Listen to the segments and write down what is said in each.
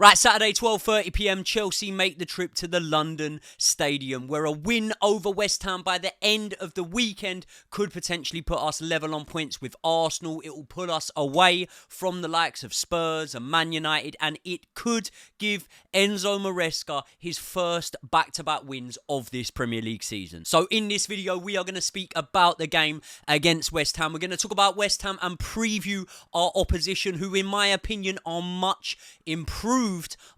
Right, Saturday, 12:30 p.m, Chelsea make the trip to the London Stadium, where a win over West Ham by the end of the weekend could potentially put us level on points with Arsenal. It will pull us away from the likes of Spurs and Man United, and it could give Enzo Maresca his first back-to-back wins of this Premier League season. So in this video, we are going to speak about the game against West Ham. We're going to talk about West Ham and preview our opposition, who in my opinion are much improved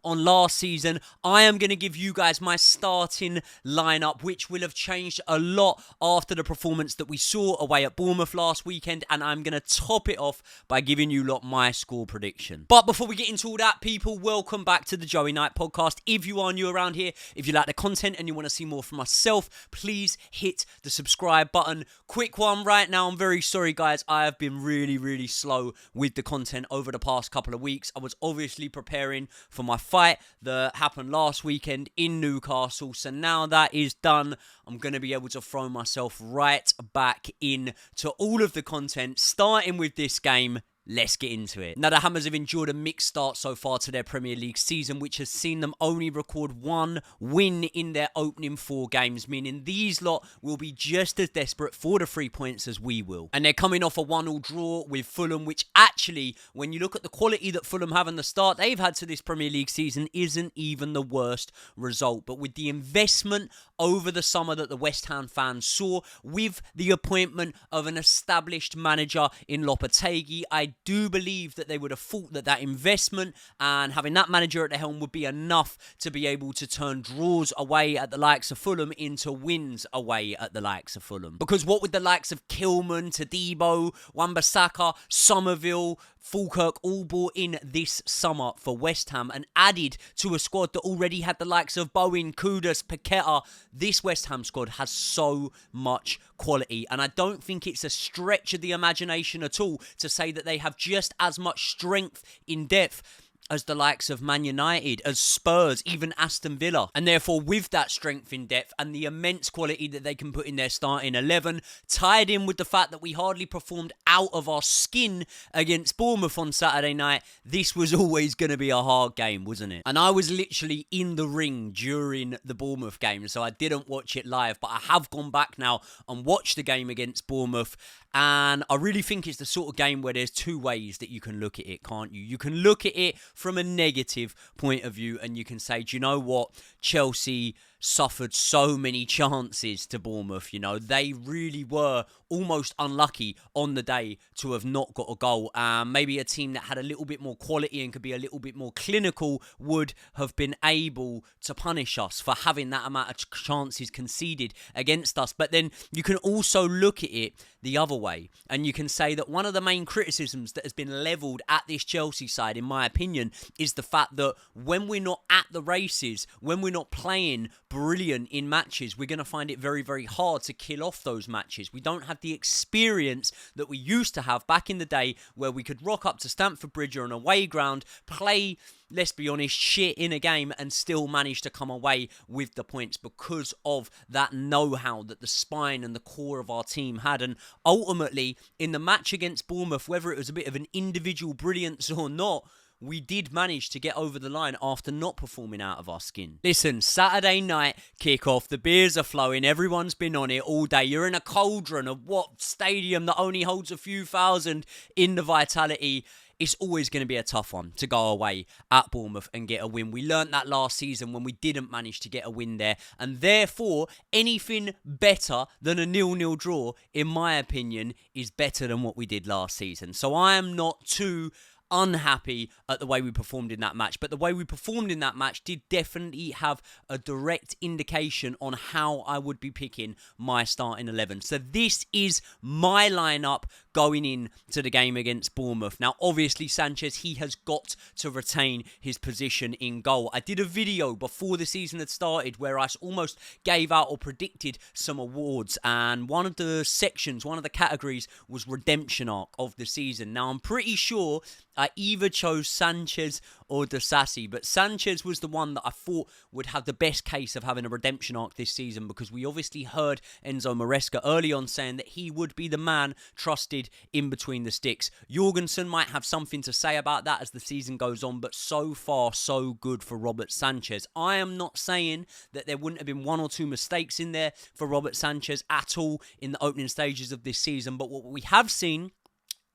on last season. I am going to give you guys my starting lineup, which will have changed a lot after the performance that we saw away at Bournemouth last weekend, and I'm going to top it off by giving you lot my score prediction. But before we get into all that, people, welcome back to the Joey Knight podcast. If you are new around here, if you like the content and you want to see more from myself, please hit the subscribe button. Quick one right now, I'm very sorry guys, I have been really slow with the content over the past couple of weeks. I was obviously preparing for my fight that happened last weekend in Newcastle. So now that is done, I'm going to be able to throw myself right back in to all of the content, starting with this game. Let's get into it. Now, the Hammers have endured a mixed start so far to their Premier League season, which has seen them only record one win in their opening 4 games, meaning these lot will be just as desperate for the 3 points as we will. And they're coming off a 1-1 draw with Fulham, which actually, when you look at the quality that Fulham have and the start they've had to this Premier League season, isn't even the worst result. But with the investment over the summer that the West Ham fans saw, with the appointment of an established manager in Lopetegui, I do believe that they would have thought that that investment and having that manager at the helm would be enough to be able to turn draws away at the likes of Fulham into wins away at the likes of Fulham. Because what with the likes of Kilman, Todibo, Wan-Bissaka, Somerville, Falkirk all brought in this summer for West Ham and added to a squad that already had the likes of Bowen, Kudus, Paqueta, this West Ham squad has so much quality, and I don't think it's a stretch of the imagination at all to say that they have just as much strength in depth as the likes of Man United, as Spurs, even Aston Villa. And therefore, with that strength in depth and the immense quality that they can put in their starting 11, tied in with the fact that we hardly performed out of our skin against Bournemouth on Saturday night, this was always going to be a hard game, wasn't it? And I was literally in the ring during the Bournemouth game, so I didn't watch it live, but I have gone back now and watched the game against Bournemouth. And I really think it's the sort of game where there's 2 ways that you can look at it, can't you? You can look at it from a negative point of view and you can say, do you know what? Chelsea suffered so many chances to Bournemouth, you know. They really were almost unlucky on the day to have not got a goal. Maybe a team that had a little bit more quality and could be a little bit more clinical would have been able to punish us for having that amount of chances conceded against us. But then you can also look at it the other way and you can say that one of the main criticisms that has been levelled at this Chelsea side, in my opinion, is the fact that when we're not at the races, when we're not playing brilliant in matches, we're going to find it very hard to kill off those matches. We don't have the experience that we used to have back in the day where we could rock up to Stamford Bridge or an away ground, play, let's be honest, shit in a game and still manage to come away with the points because of that know-how that the spine and the core of our team had. And ultimately, in the match against Bournemouth, whether it was a bit of an individual brilliance or not, we did manage to get over the line after not performing out of our skin. Listen, Saturday night kickoff, the beers are flowing, everyone's been on it all day. You're in a cauldron of what stadium that only holds a few thousand in the Vitality. It's always going to be a tough one to go away at Bournemouth and get a win. We learnt that last season when we didn't manage to get a win there. And therefore, anything better than a 0-0 draw, in my opinion, is better than what we did last season. So I am not too unhappy at the way we performed in that match, but the way we performed in that match did definitely have a direct indication on how I would be picking my starting 11. So this is my lineup going in to the game against Bournemouth. Now, obviously, Sanchez, he has got to retain his position in goal. I did a video before the season had started where I almost gave out or predicted some awards, and one of the sections, one of the categories was redemption arc of the season. Now, I'm pretty sure I either chose Sanchez or Disasi, but Sanchez was the one that I thought would have the best case of having a redemption arc this season, because we obviously heard Enzo Maresca early on saying that he would be the man trusted in between the sticks. Jorgensen might have something to say about that as the season goes on, but so far so good for Robert Sanchez. I am not saying that there wouldn't have been one or two mistakes in there for Robert Sanchez at all in the opening stages of this season, but what we have seen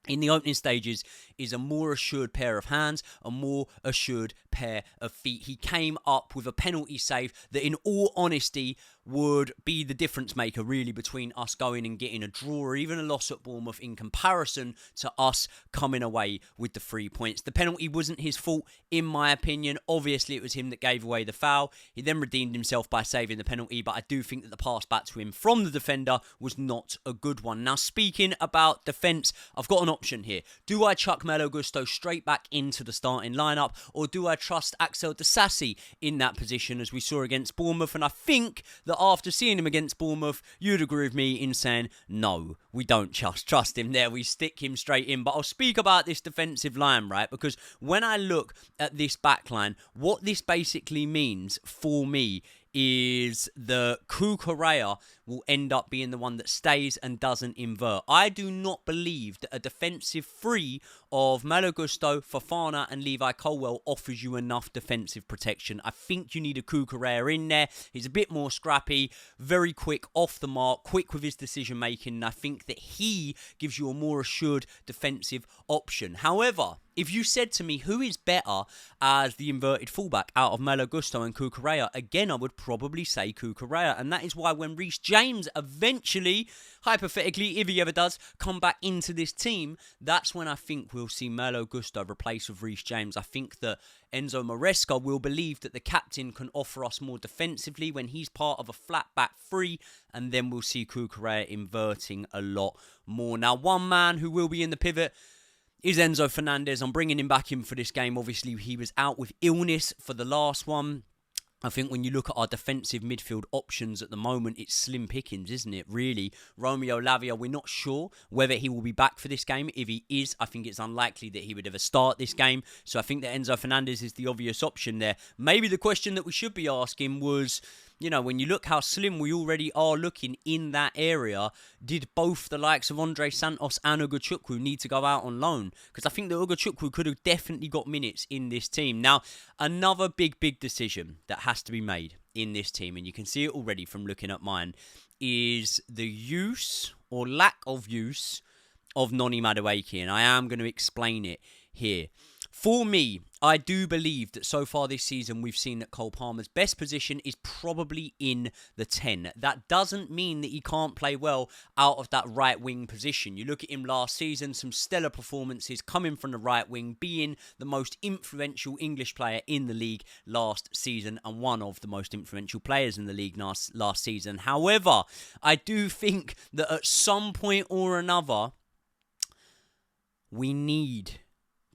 in the opening stages is a more assured pair of hands, a more assured pair of feet. He came up with a penalty save that, in all honesty, would be the difference maker really between us going and getting a draw or even a loss at Bournemouth in comparison to us coming away with the 3 points. The penalty wasn't his fault, in my opinion. Obviously, it was him that gave away the foul. He then redeemed himself by saving the penalty, but I do think that the pass back to him from the defender was not a good one. Now, speaking about defence, I've got an option here. Do I chuck Malo Gusto straight back into the starting lineup, or do I trust Axel Disasi in that position as we saw against Bournemouth? And I think that after seeing him against Bournemouth, you'd agree with me in saying, no, we don't trust him there. We stick him straight in. But I'll speak about this defensive line, right? Because when I look at this back line, what this basically means for me is the Cucurella will end up being the one that stays and doesn't invert. I do not believe that a defensive three of Malo Gusto, Fofana and Levi Colwill offers you enough defensive protection. I think you need a Cucurella in there. He's a bit more scrappy, very quick off the mark, quick with his decision making, and I think that he gives you a more assured defensive option. However, if you said to me who is better as the inverted fullback out of Malo Gusto and Cucurella, again I would probably say Cucurella, and that is why when Reece James eventually, hypothetically, if he ever does, come back into this team, that's when I think we'll see Malo Gusto replaced with Reece James. I think that Enzo Maresca will believe that the captain can offer us more defensively when he's part of a flat back three, and then we'll see Cucurella inverting a lot more. Now, one man who will be in the pivot is Enzo Fernandez. I'm bringing him back in for this game. Obviously, he was out with illness for the last one. I think when you look at our defensive midfield options at the moment, it's slim pickings, isn't it, really? Romeo Lavia, we're not sure whether he will be back for this game. If he is, I think it's unlikely that he would ever start this game. So I think that Enzo Fernandez is the obvious option there. Maybe the question that we should be asking was, you know, when you look how slim we already are looking in that area, did both the likes of Andre Santos and Ugochukwu need to go out on loan? Because I think that Ugochukwu could have definitely got minutes in this team. Now, another big decision that has to be made in this team, and you can see it already from looking at mine, is the use or lack of use of Noni Madueke, and I am going to explain it here. For me, I do believe that so far this season we've seen that Cole Palmer's best position is probably in the 10. That doesn't mean that he can't play well out of that right wing position. You look at him last season, some stellar performances coming from the right wing, being the most influential English player in the league last season and one of the most influential players in the league last season. However, I do think that at some point or another, we need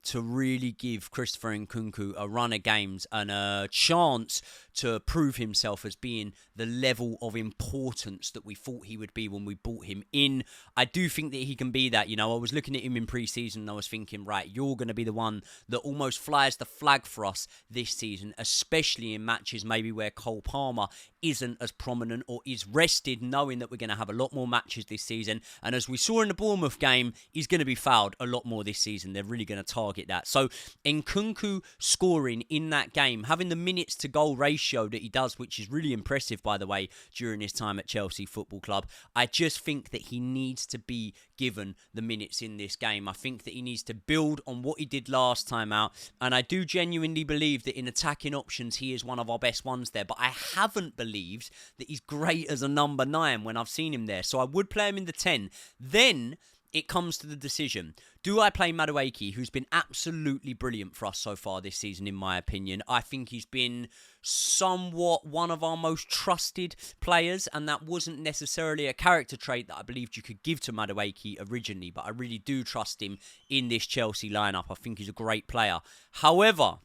to really give Christopher Nkunku a run of games and a chance to prove himself as being the level of importance that we thought he would be when we brought him in. I do think that he can be that. You know, I was looking at him in pre-season and I was thinking, right, you're going to be the one that almost flies the flag for us this season, especially in matches maybe where Cole Palmer isn't as prominent or is rested, knowing that we're going to have a lot more matches this season. And as we saw in the Bournemouth game, he's going to be fouled a lot more this season. They're really going to target that. So Nkunku scoring in that game, having the minutes to goal ratio that he does, which is really impressive, by the way, during his time at Chelsea Football Club. I just think that he needs to be given the minutes in this game. I think that he needs to build on what he did last time out, and I do genuinely believe that in attacking options he is one of our best ones there, but I haven't believed that he's great as a number 9 when I've seen him there, so I would play him in the 10. Then it comes to the decision. Do I play Madueke, who's been absolutely brilliant for us so far this season, in my opinion? I think he's been somewhat one of our most trusted players, and that wasn't necessarily a character trait that I believed you could give to Madueke originally, but I really do trust him in this Chelsea lineup. I think he's a great player. However,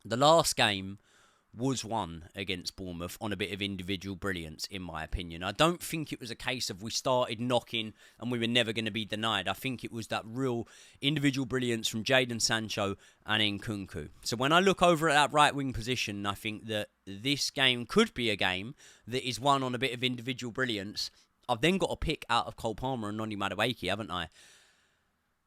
the last game was won against Bournemouth on a bit of individual brilliance, in my opinion. I don't think it was a case of we started knocking and we were never going to be denied. I think it was that real individual brilliance from Jadon Sancho and Nkunku. So when I look over at that right wing position, I think that this game could be a game that is won on a bit of individual brilliance. I've then got to pick out of Cole Palmer and Noni Madueke, haven't I?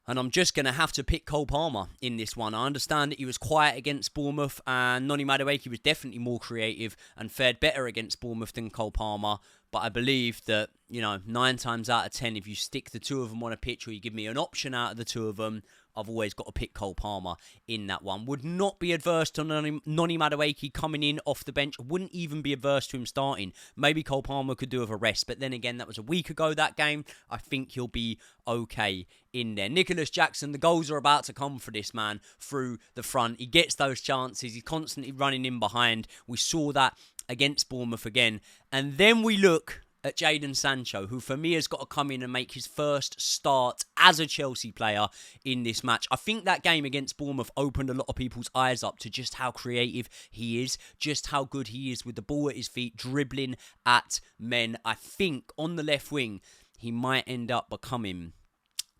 And I'm just going to have to pick Cole Palmer in this one. I understand that he was quiet against Bournemouth, and Noni Madueke was definitely more creative and fared better against Bournemouth than Cole Palmer. But I believe that, 9 times out of 10, if you stick the two of them on a pitch or you give me an option out of the two of them, I've always got to pick Cole Palmer in that one. Would not be adverse to Noni Madueke coming in off the bench. Wouldn't even be adverse to him starting. Maybe Cole Palmer could do with a rest. But then again, that was a week ago, that game. I think he'll be okay in there. Nicholas Jackson, the goals are about to come for this man through the front. He gets those chances. He's constantly running in behind. We saw that against Bournemouth again. And then we look at Jadon Sancho, who for me has got to come in and make his first start as a Chelsea player in this match. I think that game against Bournemouth opened a lot of people's eyes up to just how creative he is, just how good he is with the ball at his feet, dribbling at men. I think on the left wing, he might end up becoming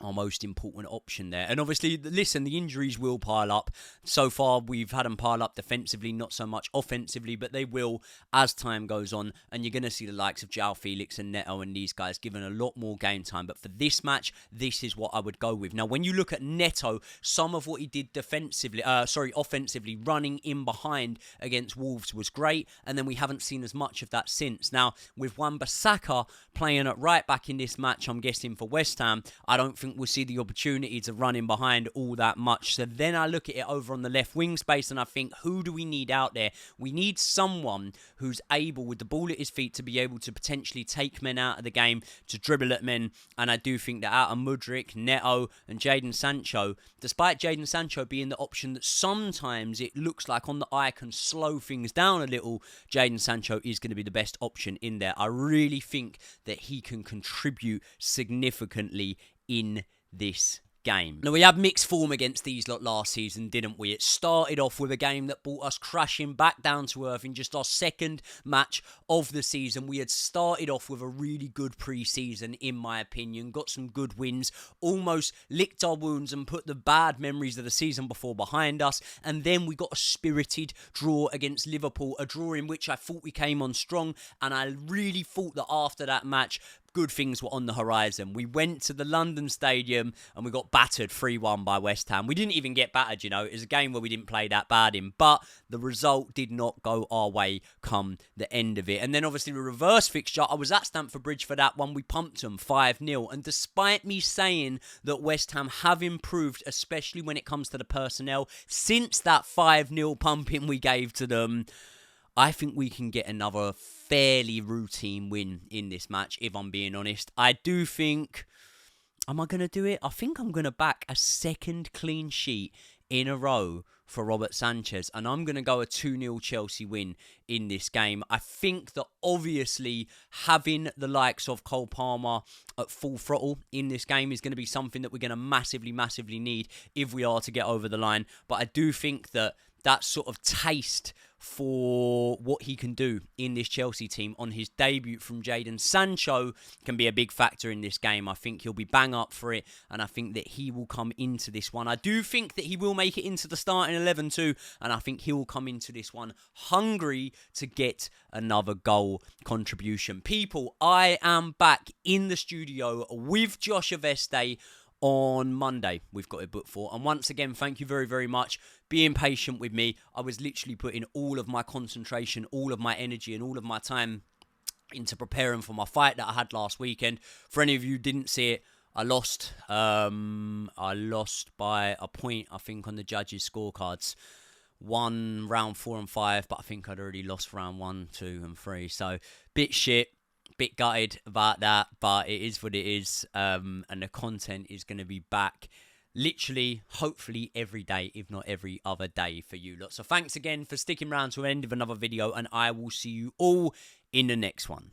our most important option there. And obviously, listen, the injuries will pile up. So far, we've had them pile up defensively, not so much offensively, but they will as time goes on. And you're going to see the likes of João Felix and Neto and these guys given a lot more game time. But for this match, this is what I would go with. Now, when you look at Neto, some of what he did offensively, running in behind against Wolves was great. And then we haven't seen as much of that since. Now, with Wan-Bissaka playing at right back in this match, I'm guessing for West Ham, I don't think we'll see the opportunity to run in behind all that much. So then I look at it over on the left wing space and I think, who do we need out there? We need someone who's able, with the ball at his feet, to be able to potentially take men out of the game, to dribble at men. And I do think that out of Mudryk, Neto and Jadon Sancho, despite Jadon Sancho being the option that sometimes it looks like on the eye can slow things down a little, Jadon Sancho is going to be the best option in there. I really think that he can contribute significantly in this game. Now, we had mixed form against these lot last season, didn't we? It started off with a game that brought us crashing back down to earth in just our second match of the season. We had started off with a really good pre-season, in my opinion. Got some good wins, almost licked our wounds and put the bad memories of the season before behind us. And then we got a spirited draw against Liverpool, a draw in which I thought we came on strong. And I really thought that after that match, good things were on the horizon. We went to the London Stadium and we got battered 3-1 by West Ham. We didn't even get battered, It was a game where we didn't play that bad in, but the result did not go our way come the end of it. And then obviously the reverse fixture, I was at Stamford Bridge for that one. We pumped them 5-0. And despite me saying that West Ham have improved, especially when it comes to the personnel, since that 5-0 pumping we gave to them, I think we can get another fairly routine win in this match, if I'm being honest. I do think... Am I going to do it? I think I'm going to back a second clean sheet in a row for Robert Sanchez. And I'm going to go a 2-0 Chelsea win in this game. I think that obviously having the likes of Cole Palmer at full throttle in this game is going to be something that we're going to massively, massively need if we are to get over the line. But I do think that that sort of taste for what he can do in this Chelsea team on his debut from Jadon Sancho can be a big factor in this game. I think he'll be bang up for it, and I think that he will come into this one. I do think that he will make it into the starting 11 too, and I think he will come into this one hungry to get another goal contribution. People, I am back in the studio with Josh Aveste on Monday. We've got it booked for. And once again, thank you very, very much being patient with me. I was literally putting all of my concentration, all of my energy and all of my time into preparing for my fight that I had last weekend. For any of you who didn't see it, I lost. I lost by a point, I think, on the judges' scorecards. Won round 4 and 5, but I think I'd already lost round 1, 2 and 3. So, bit shit. Bit gutted about that, but it is what it is, and the content is going to be back literally, hopefully every day, if not every other day for you lot. So thanks again for sticking around to the end of another video, and I will see you all in the next one.